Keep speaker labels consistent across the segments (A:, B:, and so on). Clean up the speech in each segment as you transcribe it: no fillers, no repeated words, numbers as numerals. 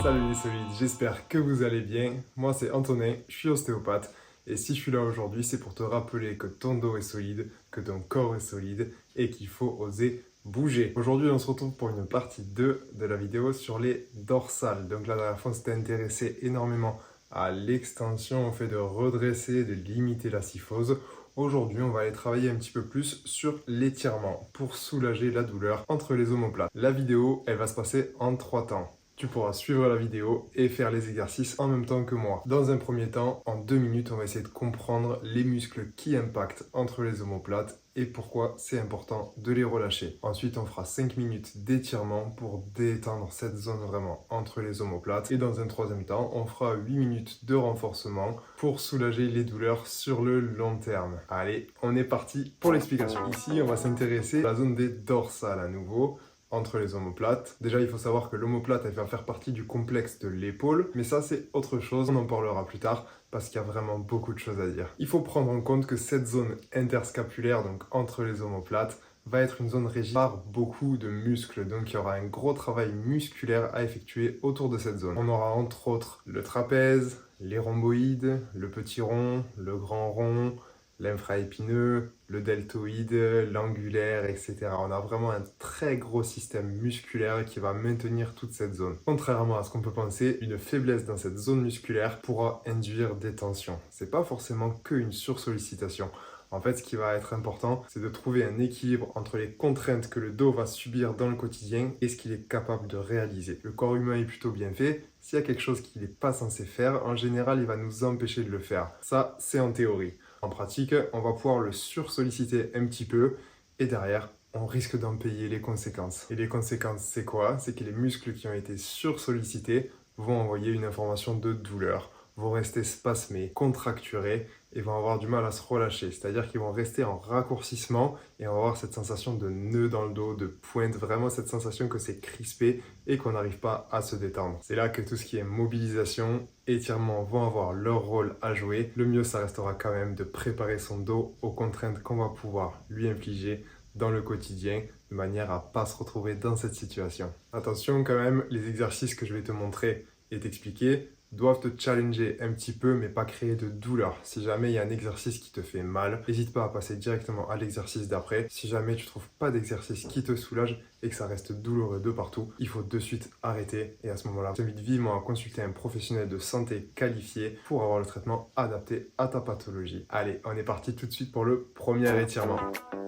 A: Salut les solides, j'espère que vous allez bien. Moi c'est Antonin, je suis ostéopathe et si je suis là aujourd'hui c'est pour te rappeler que ton dos est solide, que ton corps est solide et qu'il faut oser bouger. Aujourd'hui on se retrouve pour une partie 2 de la vidéo sur les dorsales. Donc la dernière fois on s'était intéressé énormément à l'extension, au fait de redresser, de limiter la kyphose. Aujourd'hui, on va aller travailler un petit peu plus sur l'étirement pour soulager la douleur entre les omoplates. La vidéo, elle va se passer en 3 temps. Tu pourras suivre la vidéo et faire les exercices en même temps que moi. Dans un premier temps, en 2 minutes, on va essayer de comprendre les muscles qui impactent entre les omoplates et pourquoi c'est important de les relâcher. Ensuite, on fera 5 minutes d'étirement pour détendre cette zone vraiment entre les omoplates. Et dans un troisième temps, on fera 8 minutes de renforcement pour soulager les douleurs sur le long terme. Allez, on est parti pour l'explication. Ici, on va s'intéresser à la zone des dorsales à nouveau, entre les omoplates. Déjà, il faut savoir que l'omoplate, elle va faire partie du complexe de l'épaule, mais ça, c'est autre chose, on en parlera plus tard, parce qu'il y a vraiment beaucoup de choses à dire. Il faut prendre en compte que cette zone interscapulaire, donc entre les omoplates, va être une zone régie par beaucoup de muscles, donc il y aura un gros travail musculaire à effectuer autour de cette zone. On aura entre autres le trapèze, les rhomboïdes, le petit rond, le grand rond, l'infraépineux, le deltoïde, l'angulaire, etc. On a vraiment un très gros système musculaire qui va maintenir toute cette zone. Contrairement à ce qu'on peut penser, une faiblesse dans cette zone musculaire pourra induire des tensions. C'est pas forcément qu'une sursollicitation. En fait, ce qui va être important, c'est de trouver un équilibre entre les contraintes que le dos va subir dans le quotidien et ce qu'il est capable de réaliser. Le corps humain est plutôt bien fait. S'il y a quelque chose qu'il n'est pas censé faire, en général, il va nous empêcher de le faire. Ça, c'est en théorie. En pratique, on va pouvoir le sursolliciter un petit peu et derrière, on risque d'en payer les conséquences. Et les conséquences, c'est quoi? C'est que les muscles qui ont été sursollicités vont envoyer une information de douleur, vont rester spasmés, contracturés et vont avoir du mal à se relâcher. C'est-à-dire qu'ils vont rester en raccourcissement et on va avoir cette sensation de nœud dans le dos, de pointe, vraiment cette sensation que c'est crispé et qu'on n'arrive pas à se détendre. C'est là que tout ce qui est mobilisation, étirement vont avoir leur rôle à jouer. Le mieux, ça restera quand même de préparer son dos aux contraintes qu'on va pouvoir lui infliger dans le quotidien de manière à ne pas se retrouver dans cette situation. Attention quand même, les exercices que je vais te montrer et t'expliquer doivent te challenger un petit peu mais pas créer de douleur. Si jamais il y a un exercice qui te fait mal, n'hésite pas à passer directement à l'exercice d'après. Si jamais tu trouves pas d'exercice qui te soulage et que ça reste douloureux de partout, il faut de suite arrêter et à ce moment-là, je t'invite vivement à consulter un professionnel de santé qualifié pour avoir le traitement adapté à ta pathologie. Allez, on est parti tout de suite pour le premier étirement.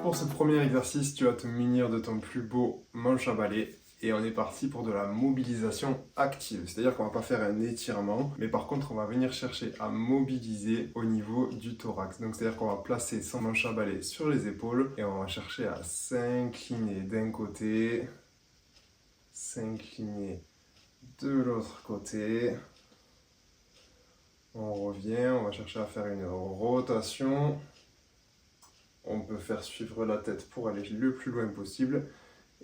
A: Pour ce premier exercice, tu vas te munir de ton plus beau manche à balai. Et on est parti pour de la mobilisation active. C'est-à-dire qu'on ne va pas faire un étirement, mais par contre, on va venir chercher à mobiliser au niveau du thorax. Donc, c'est-à-dire qu'on va placer son manche à balai sur les épaules et on va chercher à s'incliner d'un côté, s'incliner de l'autre côté. On revient, on va chercher à faire une rotation. On peut faire suivre la tête pour aller le plus loin possible.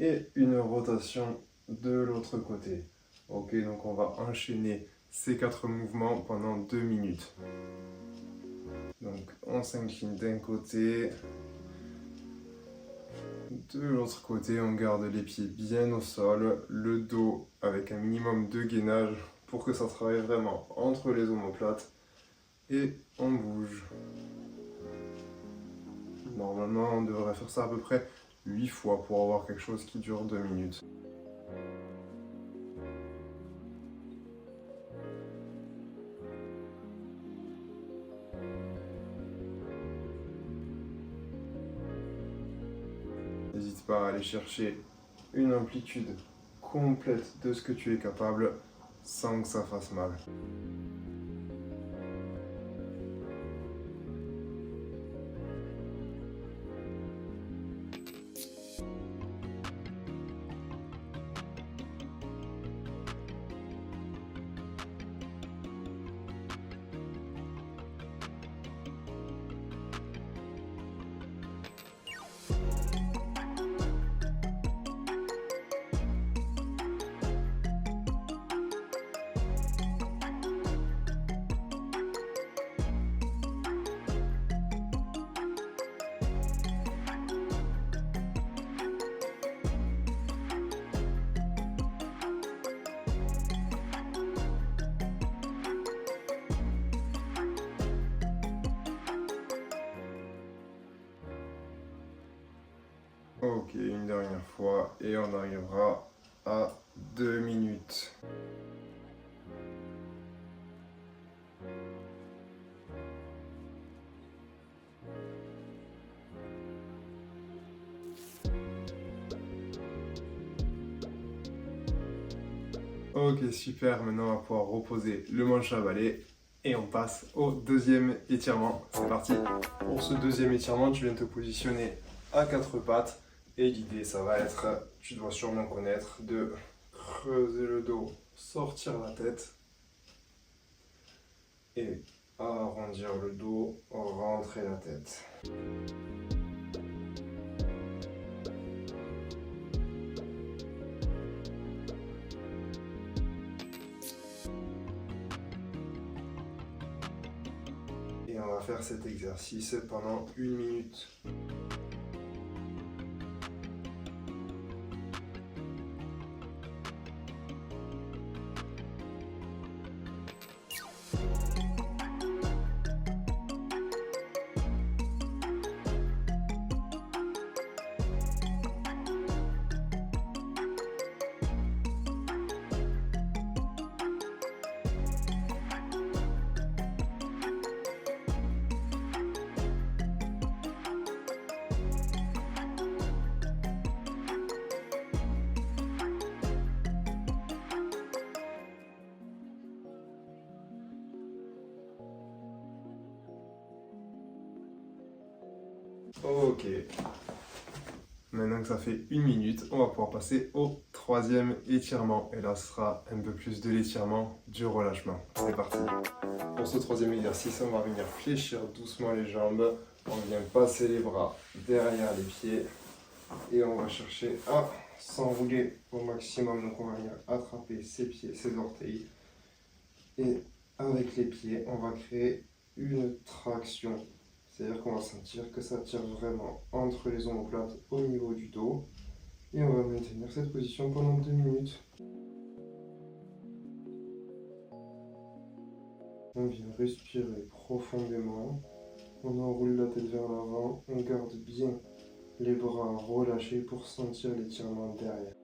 A: Et une rotation de l'autre côté. Ok, donc on va enchaîner ces 4 mouvements pendant 2 minutes. Donc on s'incline d'un côté, de l'autre côté, on garde les pieds bien au sol, le dos avec un minimum de gainage pour que ça travaille vraiment entre les omoplates et on bouge. Normalement, on devrait faire ça à peu près 8 fois pour avoir quelque chose qui dure 2 minutes. N'hésite pas à aller chercher une amplitude complète de ce que tu es capable sans que ça fasse mal. Ok, une dernière fois et on arrivera à 2 minutes. Ok, super, maintenant on va pouvoir reposer le manche à balai et on passe au deuxième étirement. C'est parti. Pour ce deuxième étirement, tu viens te positionner à quatre pattes et l'idée ça va être, tu dois sûrement connaître, de creuser le dos, sortir la tête et arrondir le dos, rentrer la tête. Et on va faire cet exercice pendant 1 minute. Ok. Maintenant que ça fait 1 minute, on va pouvoir passer au troisième étirement. Et là, ce sera un peu plus de l'étirement, du relâchement. C'est parti. Pour ce troisième exercice, on va venir fléchir doucement les jambes. On vient passer les bras derrière les pieds. Et on va chercher à s'enrouler au maximum. Donc on va venir attraper ses pieds, ses orteils. Et avec les pieds, on va créer une traction. C'est-à-dire qu'on va sentir que ça tire vraiment entre les omoplates au niveau du dos. Et on va maintenir cette position pendant 2 minutes. On vient respirer profondément. On enroule la tête vers l'avant. On garde bien les bras relâchés pour sentir l'étirement derrière.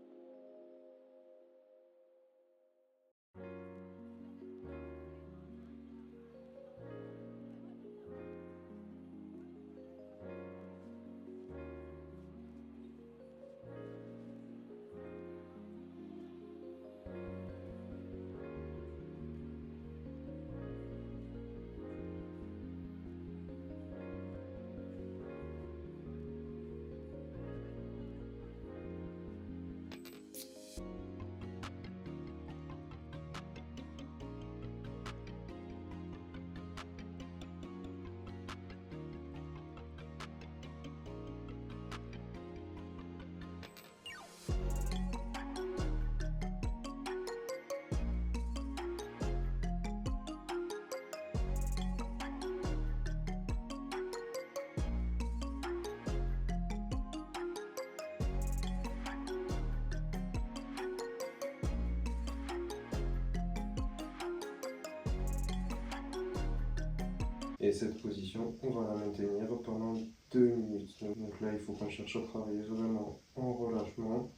A: Et cette position, on va la maintenir pendant 2 minutes. Donc là, il faut qu'on cherche à travailler vraiment en relâchement,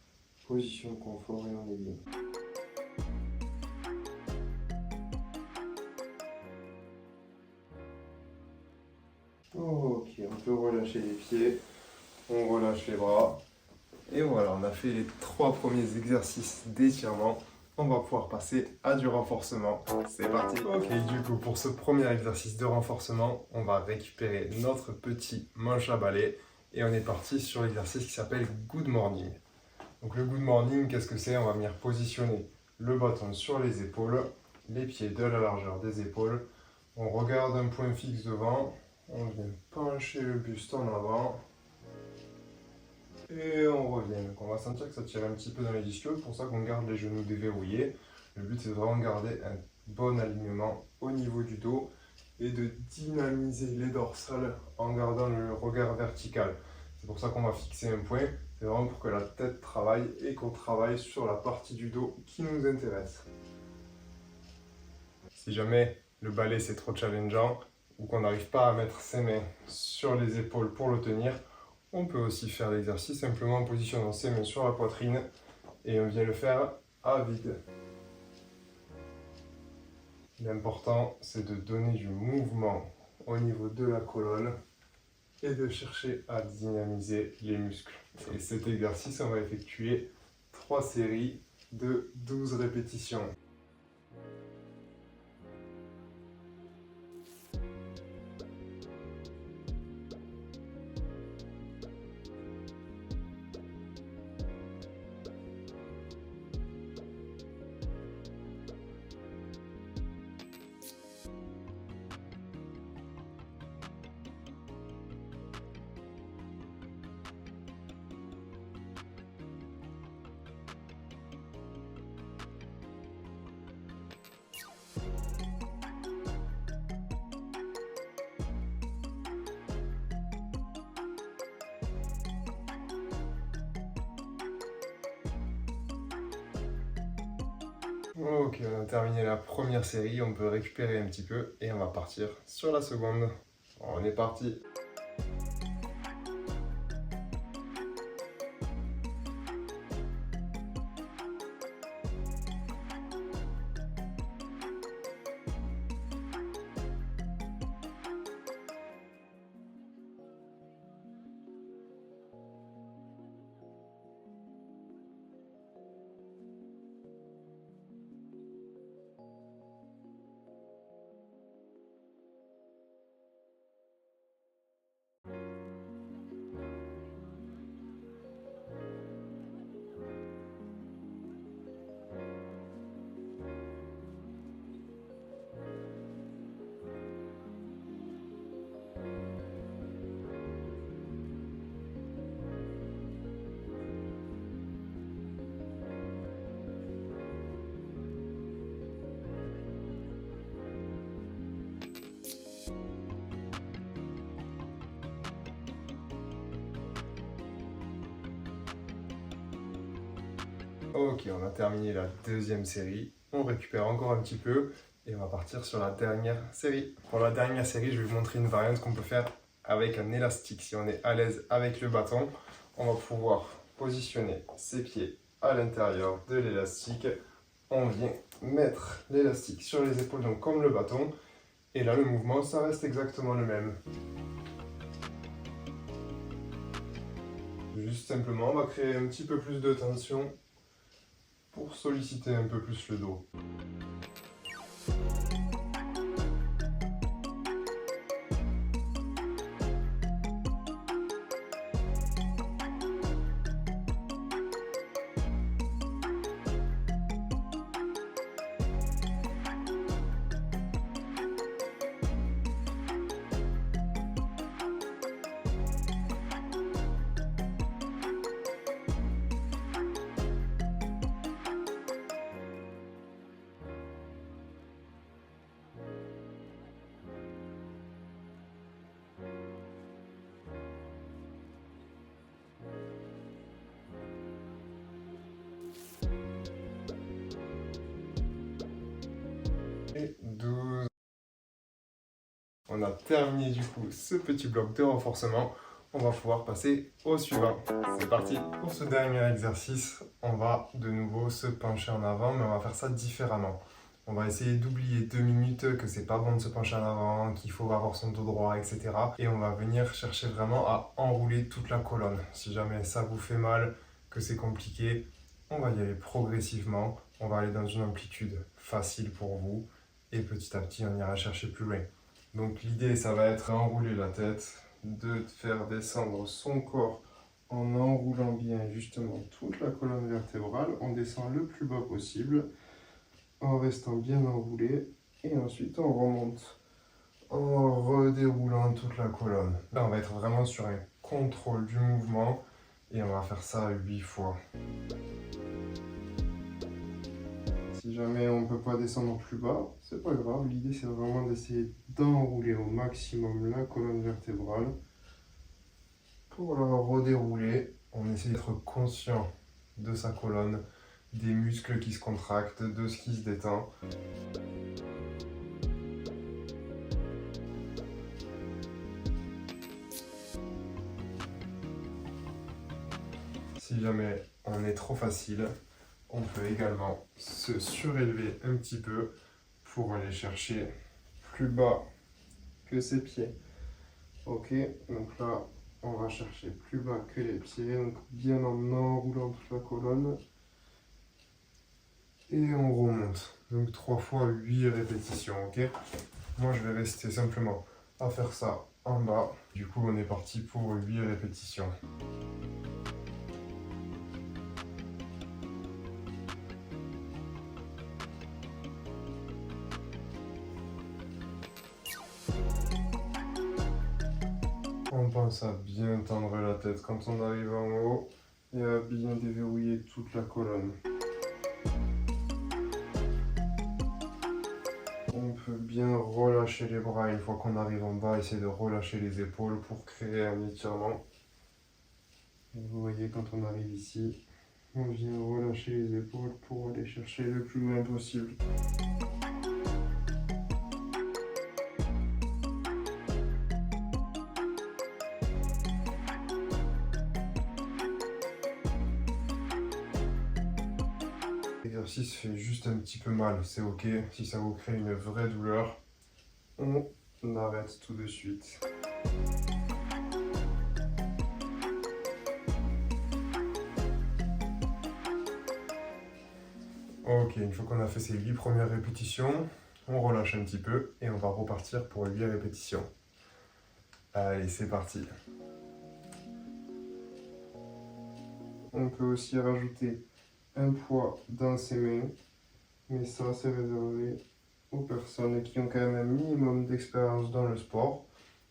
A: position de confort et on est bien. Ok, on peut relâcher les pieds, on relâche les bras. Et voilà, on a fait les 3 premiers exercices d'étirement. On va pouvoir passer à du renforcement. C'est parti. Ok, du coup, pour ce premier exercice de renforcement, on va récupérer notre petit manche à balai et on est parti sur l'exercice qui s'appelle Good Morning. Donc le Good Morning, qu'est-ce que c'est? On va venir positionner le bâton sur les épaules, les pieds de la largeur des épaules. On regarde un point fixe devant, on vient pencher le buste en avant. Et on revient. Donc on va sentir que ça tire un petit peu dans les ischios, c'est pour ça qu'on garde les genoux déverrouillés. Le but c'est de vraiment garder un bon alignement au niveau du dos et de dynamiser les dorsales en gardant le regard vertical. C'est pour ça qu'on va fixer un point, c'est vraiment pour que la tête travaille et qu'on travaille sur la partie du dos qui nous intéresse. Si jamais le balai c'est trop challengeant ou qu'on n'arrive pas à mettre ses mains sur les épaules pour le tenir, On peut aussi faire l'exercice simplement en positionnant ses mains sur la poitrine et on vient le faire à vide. L'important, c'est de donner du mouvement au niveau de la colonne et de chercher à dynamiser les muscles. Et cet exercice, on va effectuer 3 séries de 12 répétitions. Ok, on a terminé la première série, on peut récupérer un petit peu et on va partir sur la seconde. On est parti. Ok, on a terminé la deuxième série. On récupère encore un petit peu et on va partir sur la dernière série. Pour la dernière série, je vais vous montrer une variante qu'on peut faire avec un élastique. Si on est à l'aise avec le bâton, on va pouvoir positionner ses pieds à l'intérieur de l'élastique. On vient mettre l'élastique sur les épaules, donc comme le bâton. Et là, le mouvement, ça reste exactement le même. Juste simplement, on va créer un petit peu plus de tension pour solliciter un peu plus le dos. Et 12. On a terminé du coup ce petit bloc de renforcement. On va pouvoir passer au suivant. C'est parti. Pour ce dernier exercice, on va de nouveau se pencher en avant, mais on va faire ça différemment. On va essayer d'oublier 2 minutes que c'est pas bon de se pencher en avant, qu'il faut avoir son dos droit, etc. Et on va venir chercher vraiment à enrouler toute la colonne. Si jamais ça vous fait mal, que c'est compliqué, on va y aller progressivement. On va aller dans une amplitude facile pour vous. Et petit à petit, on ira chercher plus loin. Donc l'idée, ça va être d'enrouler la tête, de faire descendre son corps en enroulant bien justement toute la colonne vertébrale. On descend le plus bas possible en restant bien enroulé et ensuite on remonte en redéroulant toute la colonne. Là, on va être vraiment sur un contrôle du mouvement et on va faire ça 8 fois. Si jamais on ne peut pas descendre plus bas, c'est pas grave. L'idée, c'est vraiment d'essayer d'enrouler au maximum la colonne vertébrale. Pour la redérouler, on essaie d'être conscient de sa colonne, des muscles qui se contractent, de ce qui se détend. Si jamais on est trop facile, on peut également se surélever un petit peu pour aller chercher plus bas que ses pieds. Ok, donc là, on va chercher plus bas que les pieds, donc bien en enroulant toute la colonne. Et on remonte. Donc 3 fois 8 répétitions, ok? Moi, je vais rester simplement à faire ça en bas. Du coup, on est parti pour 8 répétitions. On pense à bien tendre la tête quand on arrive en haut et à bien déverrouiller toute la colonne. On peut bien relâcher les bras une fois qu'on arrive en bas, essayer de relâcher les épaules pour créer un étirement. Et vous voyez, quand on arrive ici, on vient relâcher les épaules pour aller chercher le plus loin possible. L'exercice fait juste un petit peu mal, c'est ok. Si ça vous crée une vraie douleur, on arrête tout de suite. Ok, une fois qu'on a fait ces 8 premières répétitions, on relâche un petit peu et on va repartir pour 8 répétitions. Allez, c'est parti. On peut aussi rajouter un poids dans ses mains, mais ça c'est réservé aux personnes qui ont quand même un minimum d'expérience dans le sport,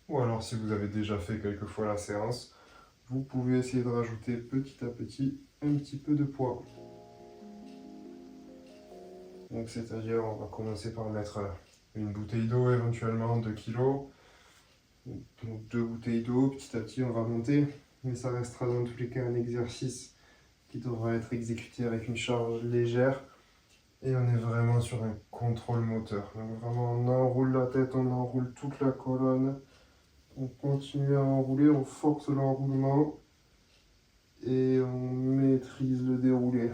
A: ou alors si vous avez déjà fait quelques fois la séance, vous pouvez essayer de rajouter petit à petit un petit peu de poids. Donc c'est-à-dire on va commencer par mettre une bouteille d'eau éventuellement 2 kg, donc 2 bouteilles d'eau, petit à petit on va monter, mais ça restera dans tous les cas un exercice qui devra être exécuté avec une charge légère. Et on est vraiment sur un contrôle moteur. Donc vraiment, on enroule la tête, on enroule toute la colonne. On continue à enrouler, on force l'enroulement. Et on maîtrise le déroulé.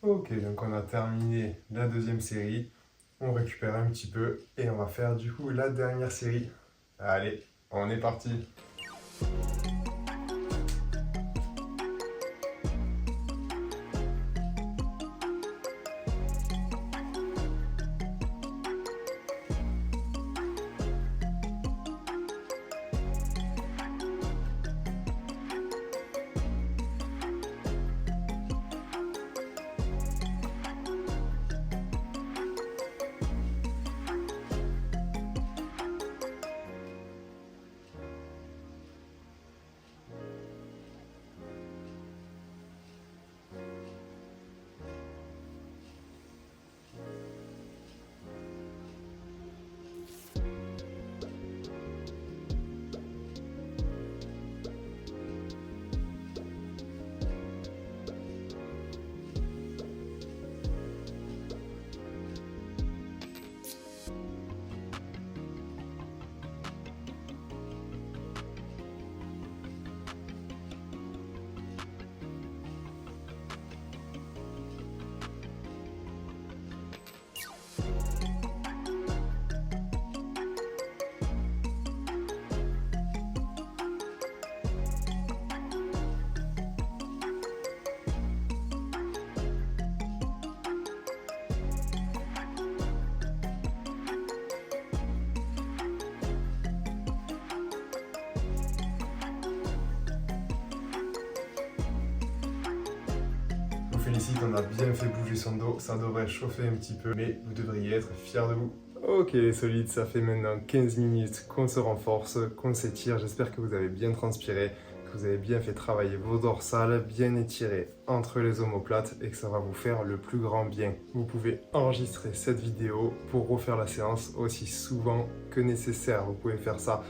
A: Ok, donc on a terminé la deuxième série. On récupère un petit peu et on va faire du coup la dernière série. Allez, on est parti. félicite, on a bien fait bouger son dos, ça devrait chauffer un petit peu, mais vous devriez être fiers de vous. Ok les solides, ça fait maintenant 15 minutes qu'on se renforce, qu'on s'étire, j'espère que vous avez bien transpiré, que vous avez bien fait travailler vos dorsales, bien étirées entre les omoplates et que ça va vous faire le plus grand bien. Vous pouvez enregistrer cette vidéo pour refaire la séance aussi souvent que nécessaire. Vous pouvez faire ça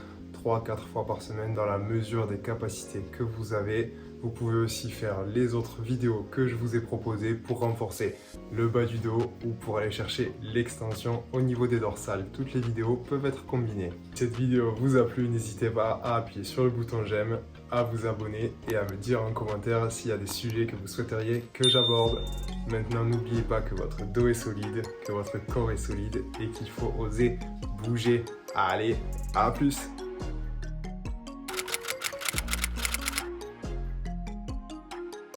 A: 3-4 fois par semaine dans la mesure des capacités que vous avez. Vous pouvez aussi faire les autres vidéos que je vous ai proposées pour renforcer le bas du dos ou pour aller chercher l'extension au niveau des dorsales. Toutes les vidéos peuvent être combinées. Si cette vidéo vous a plu, n'hésitez pas à appuyer sur le bouton j'aime, à vous abonner et à me dire en commentaire s'il y a des sujets que vous souhaiteriez que j'aborde. Maintenant, n'oubliez pas que votre dos est solide, que votre corps est solide et qu'il faut oser bouger. Allez, à plus!